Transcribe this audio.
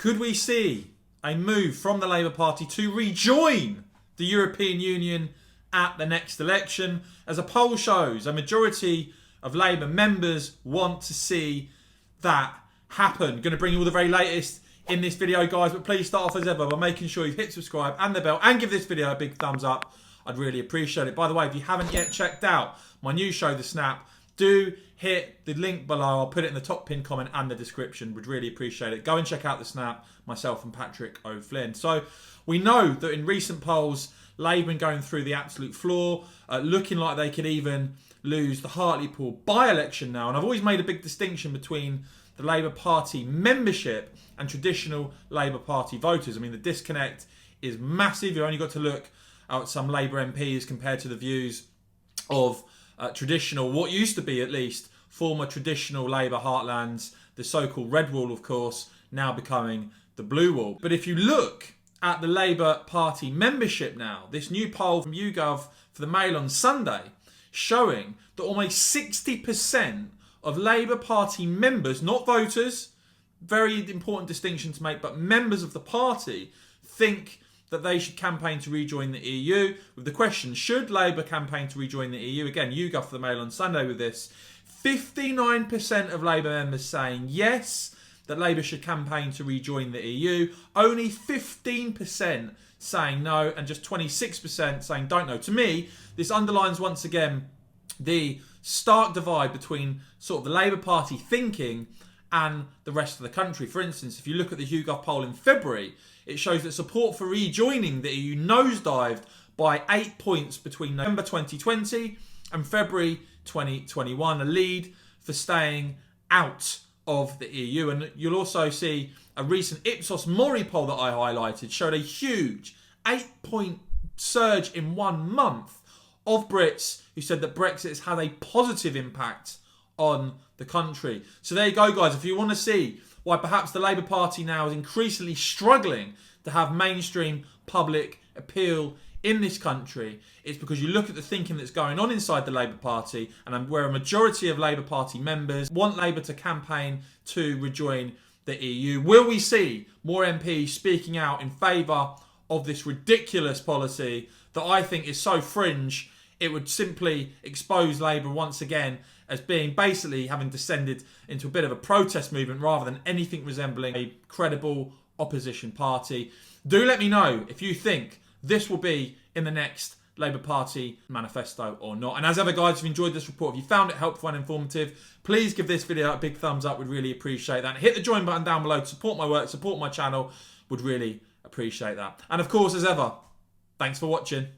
Could we see a move from the Labour Party to rejoin the European Union at the next election? As a poll shows, a majority of Labour members want to see that happen. Going to bring you all the very latest in this video, guys, but please start off as ever by making sure you've hit subscribe and the bell and give this video a big thumbs up. I'd really appreciate it. By the way, if you haven't yet checked out my new show, The Snap, do hit the link below. I'll put it in the top pinned comment and the description. Would really appreciate it. Go and check out The Snap, myself and Patrick O'Flynn. So we know that in recent polls, Labour been going through the absolute floor, looking like they could even lose the Hartlepool by-election now. And I've always made a big distinction between the Labour Party membership and traditional Labour Party voters. I mean, the disconnect is massive. You've only got to look at some Labour MPs compared to the views of traditional, what used to be at least, former traditional Labour heartlands, the so-called red wall, of course, now becoming the blue wall. But if you look at the Labour Party membership now, this new poll from YouGov for the Mail on Sunday showing that almost 60% of Labour Party members, not voters, very important distinction to make, but members of the party think that they should campaign to rejoin the EU. With the question, should Labour campaign to rejoin the EU? Again, YouGov for the Mail on Sunday with this. 59% of Labour members saying yes, that Labour should campaign to rejoin the EU. Only 15% saying no, and just 26% saying don't know. To me, this underlines once again the stark divide between sort of the Labour Party thinking and the rest of the country. For instance, if you look at the YouGov poll in February, it shows that support for rejoining the EU nosedived by 8 points between November 2020 and February 2021, a lead for staying out of the EU. And you'll also see a recent Ipsos Mori poll that I highlighted showed a huge 8-point surge in 1 month of Brits who said that Brexit has had a positive impact on the country. So there you go, guys. If you want to see why perhaps the Labour Party now is increasingly struggling to have mainstream public appeal in this country, it's because you look at the thinking that's going on inside the Labour Party, and where a majority of Labour Party members want Labour to campaign to rejoin the EU. Will we see more MPs speaking out in favour of this ridiculous policy that I think is so fringe it would simply expose Labour once again as being basically having descended into a bit of a protest movement rather than anything resembling a credible opposition party? Do let me know if you think this will be in the next Labour Party manifesto or not. And as ever, guys, if you enjoyed this report, if you found it helpful and informative, please give this video a big thumbs up. We'd really appreciate that. And hit the join button down below to support my work, support my channel. Would really appreciate that. And of course, as ever, thanks for watching.